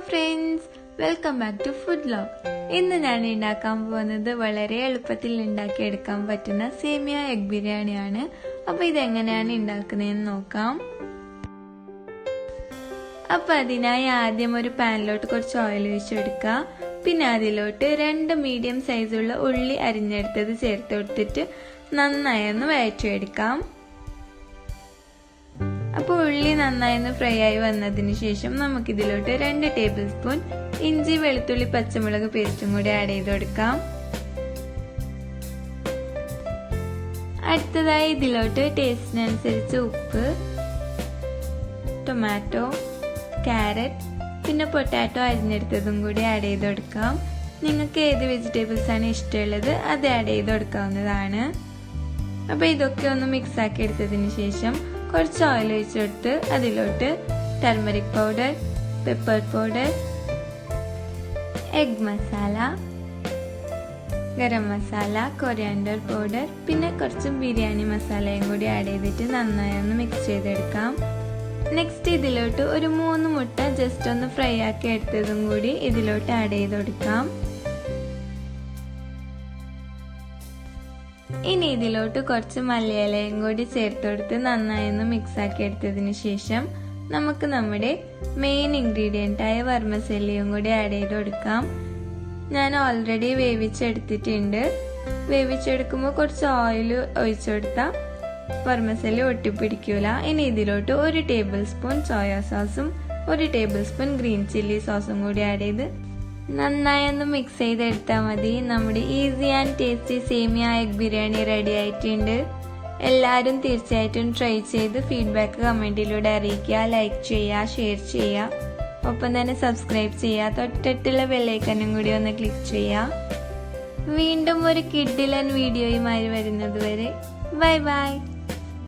Friends, welcome back to food vlog. ഇന്ന് ഞാൻ ഉണ്ടാക്കാൻ പോകുന്നത് വളരെ എളുപ്പത്തിൽ ഉണ്ടാക്കിയെടുക്കാൻ പറ്റുന്ന സേമിയ എഗ് ബിരിയാണിയാണ്. അപ്പൊ ഇതെങ്ങനെയാണ് ഉണ്ടാക്കുന്നതെന്ന് നോക്കാം. അപ്പൊ അതിനായി ആദ്യം ഒരു പാനിലോട്ട് കുറച്ച് ഓയിൽ ഒഴിച്ചെടുക്കുക. പിന്നെ അതിലോട്ട് 2 മീഡിയം സൈസുള്ള ഉള്ളി അരിഞ്ഞെടുത്തത് ചേർത്ത് കൊടുത്തിട്ട് നന്നായി ഒന്ന് വഴറ്റിയെടുക്കാം. അപ്പോൾ ഉള്ളി നന്നായി ഫ്രൈ ആയി വന്നതിന് ശേഷം നമുക്കിതിലോട്ട് 2 ടേബിൾ സ്പൂൺ ഇഞ്ചി വെളുത്തുള്ളി പച്ചമുളക് പേസ്റ്റും കൂടി ആഡ് ചെയ്ത് കൊടുക്കാം. അടുത്തതായി ഇതിലോട്ട് ടേസ്റ്റിനനുസരിച്ച് ഉപ്പ്, ടൊമാറ്റോ, ക്യാരറ്റ്, പിന്നെ പൊട്ടാറ്റോ അരിഞ്ഞെടുത്തതും കൂടി ആഡ് ചെയ്ത് കൊടുക്കാം. നിങ്ങൾക്ക് ഏത് വെജിറ്റബിൾസ് ആണ് ഇഷ്ടമുള്ളത് അത് ആഡ് ചെയ്ത് കൊടുക്കാവുന്നതാണ്. അപ്പോൾ ഇതൊക്കെ ഒന്ന് മിക്സ് ആക്കി എടുത്തതിന് ശേഷം കുറച്ച് ഓയിൽ ഒഴിച്ചെടുത്ത് അതിലോട്ട് turmeric powder, pepper powder, egg masala, garam masala, coriander powder, പിന്നെ കുറച്ച് ബിരിയാണി മസാലയും കൂടി ആഡ് ചെയ്തിട്ട് നന്നായി ഒന്ന് മിക്സ് ചെയ്തെടുക്കാം. നെക്സ്റ്റ് ഇതിലോട്ട് ഒരു 3 മുട്ട ജസ്റ്റ് ഒന്ന് ഫ്രൈ ആക്കി എടുത്തതും കൂടി ഇതിലോട്ട് ആഡ് ചെയ്ത് കൊടുക്കാം. ഇനി ഇതിലോട്ട് കുറച്ച് മല്ലിയിലയും കൂടി ചേർത്ത് കൊടുത്ത് നന്നായി ഒന്ന് മിക്സ് ആക്കി എടുത്തതിന് ശേഷം നമുക്ക് നമ്മുടെ മെയിൻ ഇൻഗ്രീഡിയൻ്റ് ആയ വെർമസെല്ലിയും കൂടി ആഡ് ചെയ്ത് കൊടുക്കാം. ഞാൻ ഓൾറെഡി വേവിച്ചെടുത്തിട്ടുണ്ട്. വേവിച്ചെടുക്കുമ്പോൾ കുറച്ച് ഓയിൽ ഒഴിച്ചു കൊടുത്താൽ വെർമസെല്ലി ഒട്ടിപ്പിടിക്കൂല. ഇനി ഇതിലോട്ട് 1 ടേബിൾ സ്പൂൺ സോയാ സോസും 1 ടേബിൾ സ്പൂൺ ഗ്രീൻ ചില്ലി സോസും കൂടി ആഡ് ചെയ്ത് നന്നായി ഒന്ന് മിക്സ് ചെയ്തെടുത്താൽ മതി. നമ്മുടെ easy and tasty semiya egg biryani ready ആയിട്ടുണ്ട്. എല്ലാവരും തീർച്ചയായിട്ടും ട്രൈ ചെയ്ത് ഫീഡ്ബാക്ക് കമൻറ്റിലൂടെ അറിയിക്കുക. ലൈക്ക് ചെയ്യുക, ഷെയർ ചെയ്യുക, ഒപ്പം തന്നെ സബ്സ്ക്രൈബ് ചെയ്യുക. തൊട്ടടുത്തുള്ള ബെല്ലൈക്കനും കൂടി ഒന്ന് ക്ലിക്ക് ചെയ്യുക. വീണ്ടും ഒരു കിഡിലൻ വീഡിയോയുമായി വരുന്നത് വരെ ബൈ ബൈ.